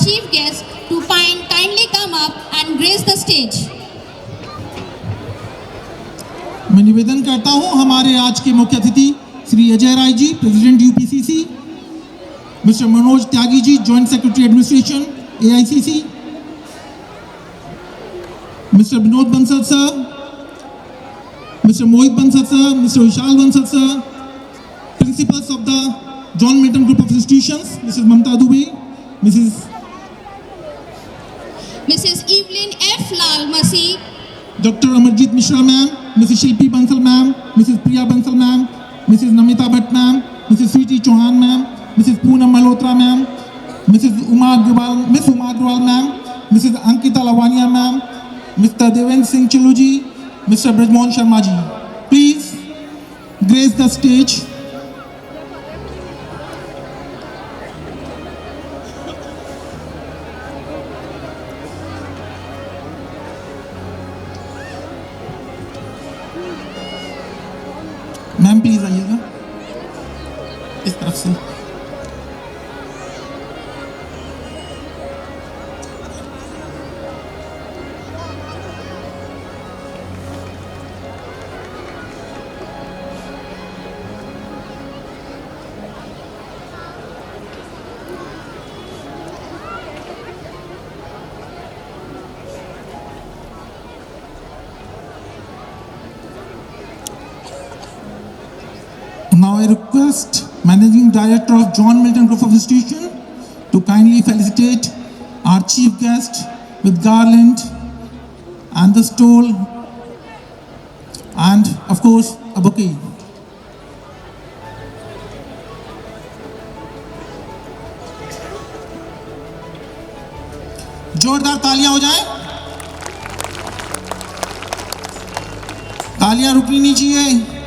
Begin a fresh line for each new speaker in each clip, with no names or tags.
chief guest to kindly come up and grace the stage.
मैं निवेदन करता हूं हमारे आज के मुख्य अतिथि Shri Ajay Rai ji, president UPCC, mister Manoj Tyagi ji, joint secretary administration AICC, mister Vinod Bansal sir, mister Mohit Bansal sir, mister Vishal Bansal sir, principals of the John Milton group of institutions, missus Mamta Dubey,
Mrs. Evelyn F. Lal Masi,
Dr. Amarjit Mishra ma'am, Mrs. Shilpi Bansal ma'am, Mrs. Priya Bansal ma'am, Mrs. Namita Bhatt ma'am, Mrs. Sweetie Chauhan ma'am, Mrs. Poonam Malhotra ma'am, Mrs. Miss Uma Agrawal ma'am, Mrs. Ankita Lavania ma'am, Mr. Devendra Singh Chiluji, Mr. Brajmohan Sharma ji. Please grace the stage. Ma'am please आइएगा इस तरफ से। Now I request Managing Director of John Milton Group of Institution to kindly felicitate our chief guest with garland and the stole and of course a bouquet. जोरदार तालियां हो जाएं। तालियां रुकनी नहीं चाहिए।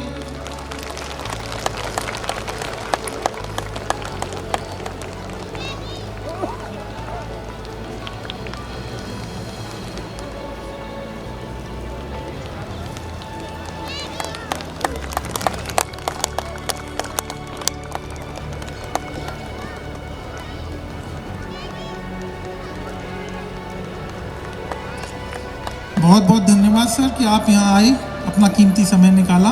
बहुत बहुत धन्यवाद सर कि आप यहाँ आए, अपना कीमती समय निकाला।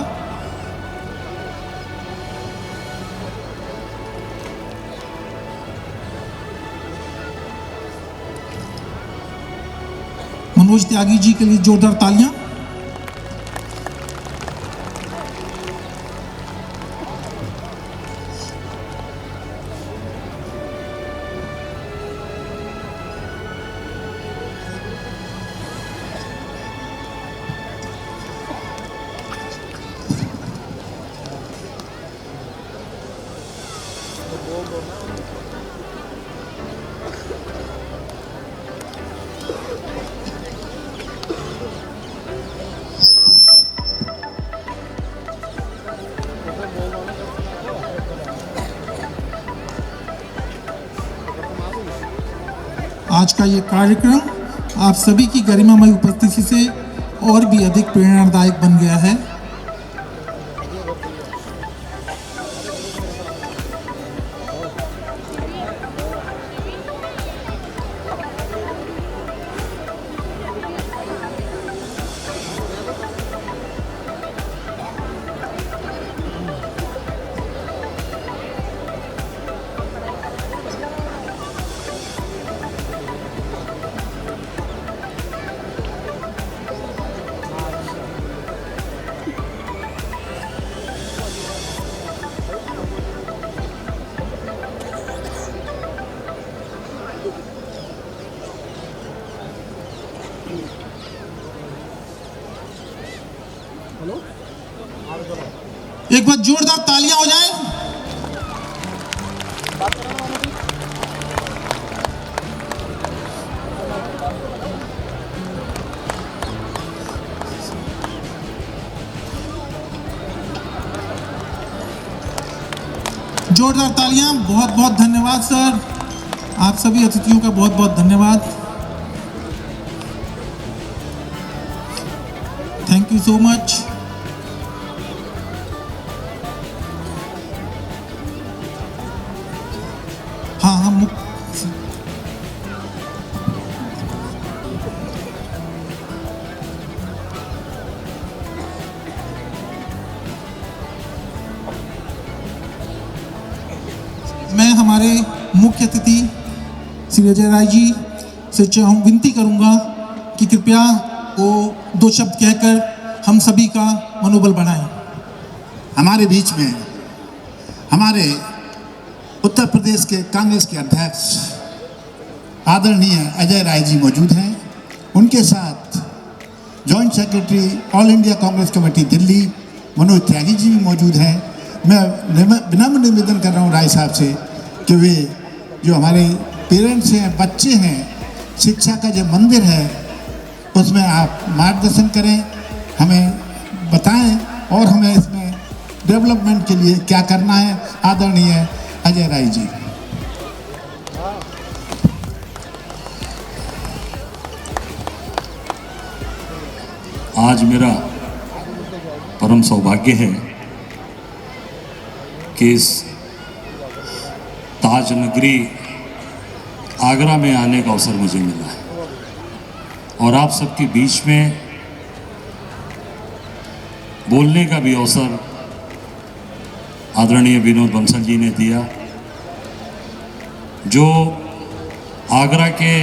मनोज त्यागी जी के लिए जोरदार तालियां। आज का ये कार्यक्रम आप सभी की गरिमामय उपस्थिति से और भी अधिक प्रेरणादायक बन गया है। एक बार जोरदार तालियां हो जाएं। जोरदार तालियां। बहुत बहुत धन्यवाद सर, आप सभी अतिथियों का बहुत बहुत धन्यवाद। Thank you so much. हाँ हम हमारे मुख्य अतिथि श्री अजय राय जी से विनती करूंगा कि कृपया वो 2 शब्द कहकर हम सभी का मनोबल बढ़ाएं।
हमारे बीच में हमारे उत्तर प्रदेश के कांग्रेस के अध्यक्ष आदरणीय अजय राय जी मौजूद हैं। उनके साथ joint secretary all India Congress committee Delhi Manoj Tyagi ji भी मौजूद हैं। मैं विनम्र निवेदन कर रहा हूँ राय साहब से कि वे जो हमारे पेरेंट्स हैं, बच्चे हैं, शिक्षा का जो मंदिर है उसमें आप मार्गदर्शन करें, हमें बताएं और हमें इसमें डेवलपमेंट के लिए क्या करना है। आदरणीय अजय राय जी।
आज मेरा परम सौभाग्य है कि इस ताज नगरी आगरा में आने का अवसर मुझे मिला है और आप सबके बीच में बोलने का भी अवसर आदरणीय विनोद बंसल जी ने दिया, जो आगरा के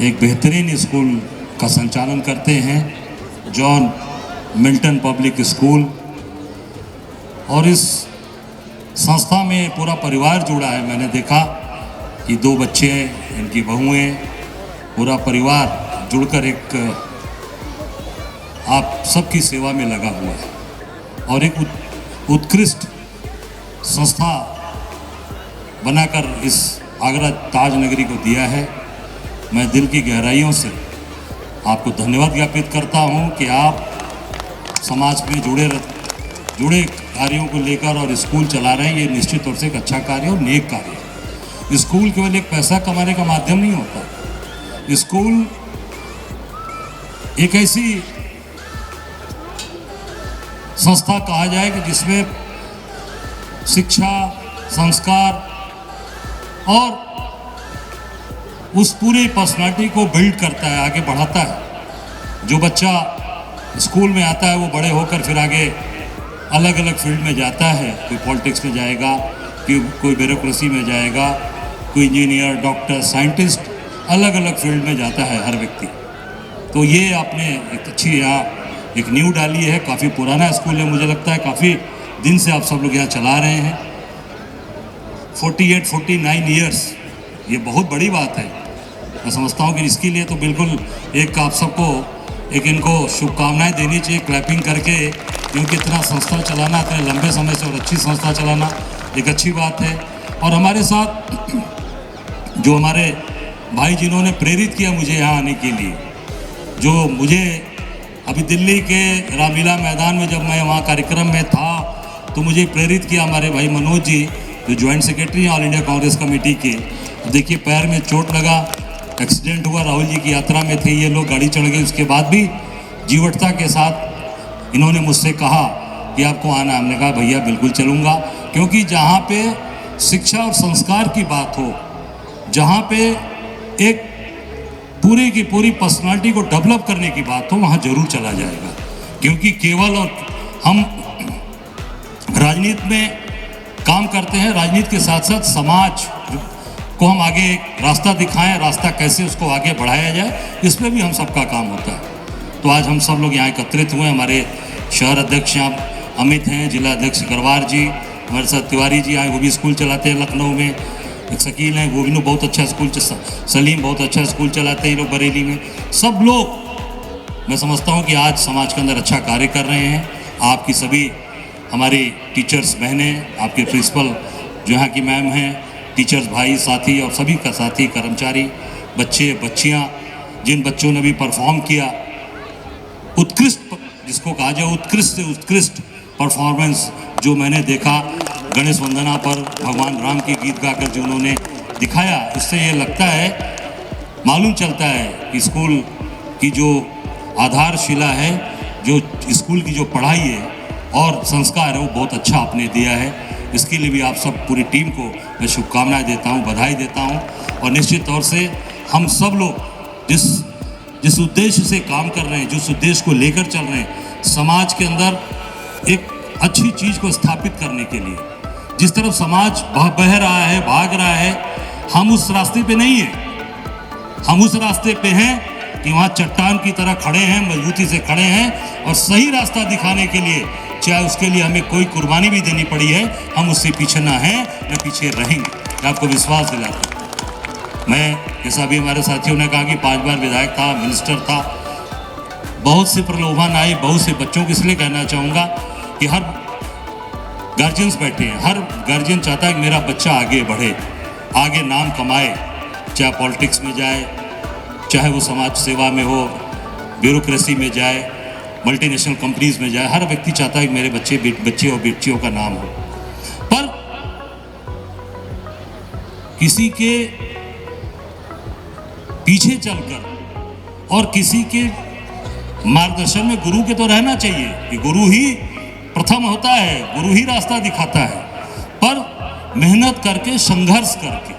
एक बेहतरीन स्कूल का संचालन करते हैं, जॉन मिल्टन पब्लिक स्कूल। और इस संस्था में पूरा परिवार जुड़ा है। मैंने देखा कि 2 बच्चे, इनकी बहुएं, पूरा परिवार जुड़कर एक आप सबकी सेवा में लगा हुआ है और एक उत्कृष्ट संस्था बनाकर इस आगरा ताज नगरी को दिया है। मैं दिल की गहराइयों से आपको धन्यवाद ज्ञापित करता हूं कि आप समाज में जुड़े कार्यों को लेकर और स्कूल चला रहे हैं। ये निश्चित तौर से एक अच्छा कार्य और नेक कार्य है। स्कूल केवल एक पैसा कमाने का माध्यम नहीं होता। स्कूल एक ऐसी संस्था कहा जाए कि जिसमें शिक्षा, संस्कार और उस पूरी पर्सनालिटी को बिल्ड करता है, आगे बढ़ाता है। जो बच्चा स्कूल में आता है वो बड़े होकर फिर आगे अलग अलग फील्ड में जाता है। कोई पॉलिटिक्स में जाएगा, कोई ब्यूरोक्रेसी में जाएगा, कोई इंजीनियर, डॉक्टर, साइंटिस्ट, अलग अलग फील्ड में जाता है हर व्यक्ति। तो ये आपने एक अच्छी यहाँ एक नींव डाली है। काफ़ी पुराना स्कूल है, मुझे लगता है काफ़ी दिन से आप सब लोग यहाँ चला रहे हैं। 48-49 ईयर्स, ये बहुत बड़ी बात है। मैं समझता हूँ कि इसके लिए तो बिल्कुल एक आप सबको एक इनको शुभकामनाएं देनी चाहिए क्लैपिंग करके, क्योंकि इतना संस्था चलाना, इतने लंबे समय से और अच्छी संस्था चलाना एक अच्छी बात है। और हमारे साथ जो हमारे भाई जिन्होंने प्रेरित किया मुझे यहाँ आने के लिए, जो मुझे अभी दिल्ली के रामलीला मैदान में जब मैं वहाँ कार्यक्रम में था तो मुझे प्रेरित किया हमारे भाई मनोज जी, जो ज्वाइंट सेक्रेटरी हैं ऑल इंडिया कांग्रेस कमेटी के। देखिए पैर में चोट लगा, एक्सीडेंट हुआ, राहुल जी की यात्रा में थे ये लोग, गाड़ी चढ़ गई। उसके बाद भी जीवटता के साथ इन्होंने मुझसे कहा कि आपको आना। हमने कहा भैया बिल्कुल चलूँगा, क्योंकि जहाँ पे शिक्षा और संस्कार की बात हो, जहाँ पे एक पूरी की पूरी पर्सनालिटी को डेवलप करने की बात हो, वहाँ जरूर चला जाएगा। क्योंकि केवल और हम राजनीति में काम करते हैं, राजनीति के साथ साथ समाज को हम आगे एक रास्ता दिखाएं, रास्ता कैसे उसको आगे बढ़ाया जाए, इसमें भी हम सबका काम होता है। तो आज हम सब लोग यहाँ एकत्रित हुए। हमारे शहर अध्यक्ष यहाँ अमित हैं, जिला अध्यक्ष गरवार जी, हमारे साथ तिवारी जी आए, वो भी स्कूल चलाते हैं लखनऊ में। एक शकील हैं, वो भी बहुत अच्छा स्कूल, सलीम बहुत अच्छा स्कूल चलाते हैं लोग बरेली में। सब लोग मैं समझता हूँ कि आज समाज के अंदर अच्छा कार्य कर रहे हैं। आपकी सभी हमारी टीचर्स बहनें, आपके प्रिंसिपल जो यहाँ की मैम हैं, टीचर्स भाई साथी और सभी का साथी कर्मचारी, बच्चे बच्चियाँ, जिन बच्चों ने भी परफॉर्म किया, उत्कृष्ट जिसको कहा जाए उत्कृष्ट से उत्कृष्ट परफॉर्मेंस जो मैंने देखा गणेश वंदना पर भगवान राम के गीत गाकर जो उन्होंने दिखाया, इससे ये लगता है, मालूम चलता है कि स्कूल की जो आधारशिला है, जो स्कूल की जो पढ़ाई है और संस्कार है, वो बहुत अच्छा आपने दिया है। इसके लिए भी आप सब पूरी टीम को मैं शुभकामनाएं देता हूं, बधाई देता हूं। और निश्चित तौर से हम सब लोग जिस उद्देश्य से काम कर रहे हैं, जिस उद्देश्य को लेकर चल रहे हैं, समाज के अंदर एक अच्छी चीज़ को स्थापित करने के लिए, जिस तरफ समाज बह रहा है, भाग रहा है, हम उस रास्ते पे नहीं है। हम उस रास्ते पे हैं कि वहाँ चट्टान की तरह खड़े हैं, मजबूती से खड़े हैं और सही रास्ता दिखाने के लिए, चाहे उसके लिए हमें कोई कुर्बानी भी देनी पड़ी है, हम उससे पीछे ना हैं न पीछे रहेंगे। मैं आपको विश्वास दिलाता हूँ। मैं, जैसा भी हमारे साथियों ने कहा कि 5 बार विधायक था, मिनिस्टर था, बहुत से प्रलोभन आए, बहुत से बच्चों को इसलिए कहना चाहूँगा कि हर गार्जियंस बैठे हैं, हर गार्जियन चाहता है कि मेरा बच्चा आगे बढ़े, आगे नाम कमाए, चाहे पॉलिटिक्स में जाए, चाहे वो समाज सेवा में हो, ब्यूरोक्रेसी में जाए, मल्टीनेशनल कंपनीज में जाए। हर व्यक्ति चाहता है कि मेरे बच्चे और बेटियों का नाम हो। पर किसी के पीछे चलकर और किसी के मार्गदर्शन में गुरु के तो रहना चाहिए कि गुरु ही प्रथम होता है, गुरु ही रास्ता दिखाता है। पर मेहनत करके, संघर्ष करके,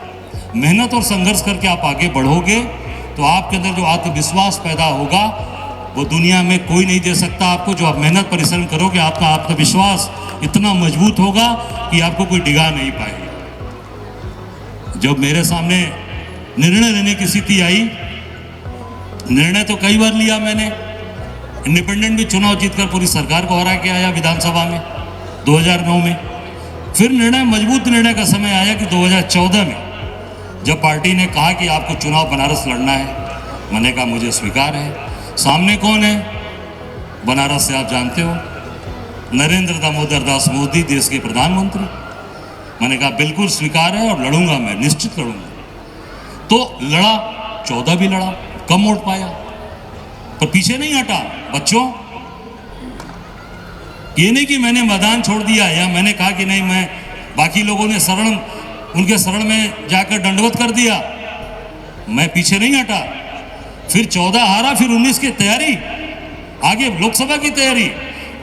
मेहनत और संघर्ष करके आप आगे बढ़ोगे तो आपके अंदर जो आत्मविश्वास पैदा होगा वो दुनिया में कोई नहीं दे सकता आपको। जो आप मेहनत परिश्रम करोगे, आपका आत्मविश्वास इतना मजबूत होगा कि आपको कोई डिगा नहीं पाएगा। जब मेरे सामने निर्णय लेने की स्थिति आई, निर्णय तो कई बार लिया मैंने, इंडिपेंडेंट भी चुनाव जीतकर पूरी सरकार को हरा के आया विधानसभा में 2009 में। फिर निर्णय, मजबूत निर्णय का समय आया कि 2014 में जब पार्टी ने कहा कि आपको चुनाव बनारस लड़ना है, मैंने कहा मुझे स्वीकार है। सामने कौन है? बनारस से आप जानते हो, नरेंद्र दामोदर दास मोदी, देश के प्रधानमंत्री। मैंने कहा बिल्कुल स्वीकार है और लड़ूंगा, मैं निश्चित लड़ूंगा। तो लड़ा, 14 भी लड़ा, कम वोट पाया, पर पीछे नहीं हटा। बच्चों, ये नहीं कि मैंने मैदान छोड़ दिया या मैंने कहा कि नहीं, मैं, बाकी लोगों ने उनके शरण में जाकर दंडवत कर दिया, मैं पीछे नहीं हटा। फिर 14 हारा, फिर 19 की तैयारी, आगे लोकसभा की तैयारी।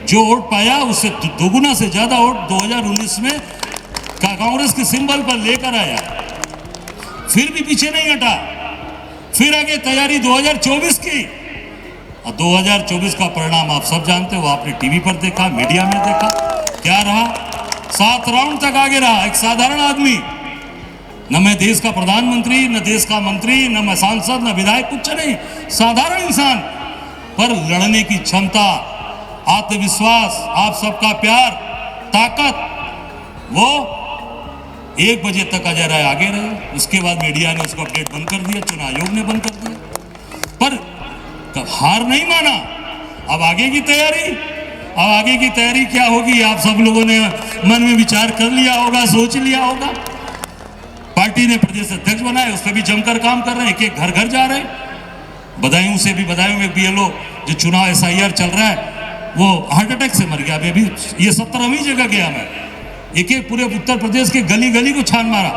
जो वोट पाया उससे दोगुना से ज्यादा वोट 2019 में कांग्रेस के सिंबल पर लेकर आया। फिर भी पीछे नहीं हटा, फिर आगे तैयारी 2024 की। और 2024 का परिणाम आप सब जानते हो, आपने टीवी पर देखा, मीडिया में देखा, क्या रहा। 7 राउंड तक आगे रहा एक साधारण आदमी, न मैं देश का प्रधानमंत्री, न देश का मंत्री, न मैं सांसद, न विधायक, कुछ नहीं, साधारण इंसान। पर लड़ने की क्षमता, आत्मविश्वास, आप सबका प्यार, ताकत, वो 1 बजे तक अजय राय आगे रहे। उसके बाद मीडिया ने उसको अपडेट बंद कर दिया, चुनाव आयोग ने बंद कर दिया। पर कब हार नहीं माना। अब आगे की तैयारी, अब आगे की तैयारी क्या होगी, आप सब लोगों ने मन में विचार कर लिया होगा, सोच लिया होगा। पार्टी ने प्रदेश अध्यक्ष बनाए, उस पर भी जमकर काम कर रहे हैं, एक घर घर जा रहे हैं। बदायूं से भी, बदायूं में BLO जो चुनाव SIR चल रहा है, वो हार्ट अटैक से मर गया। अभी ये 17वीं जगह गया मैं, एक पूरे उत्तर प्रदेश के गली गली को छान मारा।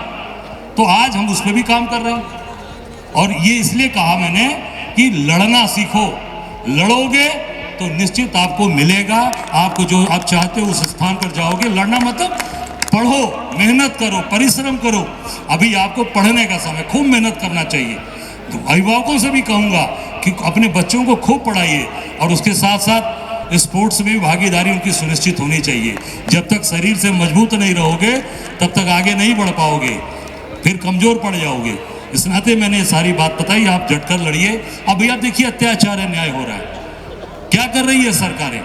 तो आज हम उस पर भी काम कर रहे हैं। और ये इसलिए कहा मैंने कि लड़ना सीखो, लड़ोगे तो निश्चित आपको मिलेगा, आपको जो आप चाहते हो उस स्थान पर जाओगे। लड़ना मतलब पढ़ो, मेहनत करो, परिश्रम करो। अभी आपको पढ़ने का समय, खूब मेहनत करना चाहिए। तो अभिभावकों से भी कहूँगा कि अपने बच्चों को खूब पढ़ाइए और उसके साथ साथ स्पोर्ट्स में भी भागीदारी उनकी सुनिश्चित होनी चाहिए। जब तक शरीर से मजबूत नहीं रहोगे तब तक आगे नहीं बढ़ पाओगे, फिर कमजोर पड़ जाओगे। इस नाते मैंने सारी बात बताई, आप झटकर लड़िए। अब भैया देखिए, अत्याचार है, न्याय हो रहा है, क्या कर रही है सरकारें,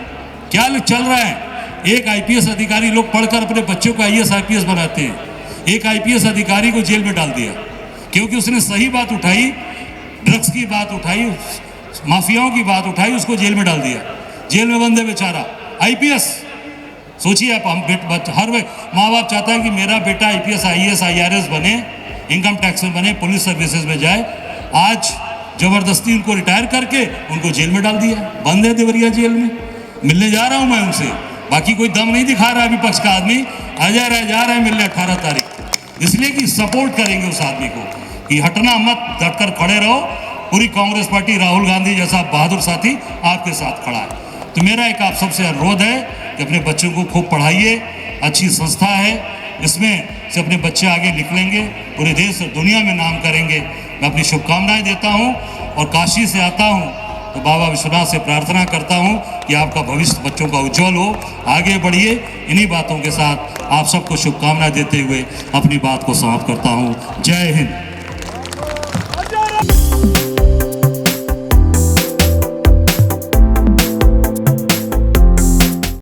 क्या चल रहा है। एक IPS अधिकारी, लोग पढ़कर अपने बच्चों को IAS IPS बनाते हैं। एक IPS अधिकारी को जेल में डाल दिया क्योंकि उसने सही बात उठाई, ड्रग्स की बात उठाई, माफियाओं की बात उठाई, उसको जेल में डाल दिया। जेल में बंद है बेचारा IPS। सोचिए आप, हर माँ बाप चाहता है कि मेरा बेटा IPS IAS IRS बने, इनकम टैक्स में बने, पुलिस सर्विसेज में जाए। आज जबरदस्ती उनको रिटायर करके उनको जेल में डाल दिया, बंद है देवरिया जेल में। मिलने जा रहा हूं मैं उनसे, बाकी कोई दम नहीं दिखा रहा विपक्ष का आदमी, अजय राय जा रहा है मिलने 18 तारीख। इसलिए कि सपोर्ट करेंगे उस आदमी को कि हटना मत, डटकर खड़े रहो। पूरी कांग्रेस पार्टी, राहुल गांधी जैसा बहादुर साथी आपके साथ खड़ा है। तो मेरा एक आप सबसे अनुरोध है कि अपने बच्चों को खूब पढ़ाइए। अच्छी संस्था है, इसमें से अपने बच्चे आगे निकलेंगे, पूरे देश और दुनिया में नाम करेंगे। मैं अपनी शुभकामनाएं देता हूं और काशी से आता हूं तो बाबा विश्वनाथ से प्रार्थना करता हूं कि आपका भविष्य बच्चों का उज्जवल हो, आगे बढ़िए। इन्हीं बातों के साथ आप सबको शुभकामनाएं देते हुए अपनी बात को समाप्त करता हूं। जय हिंद।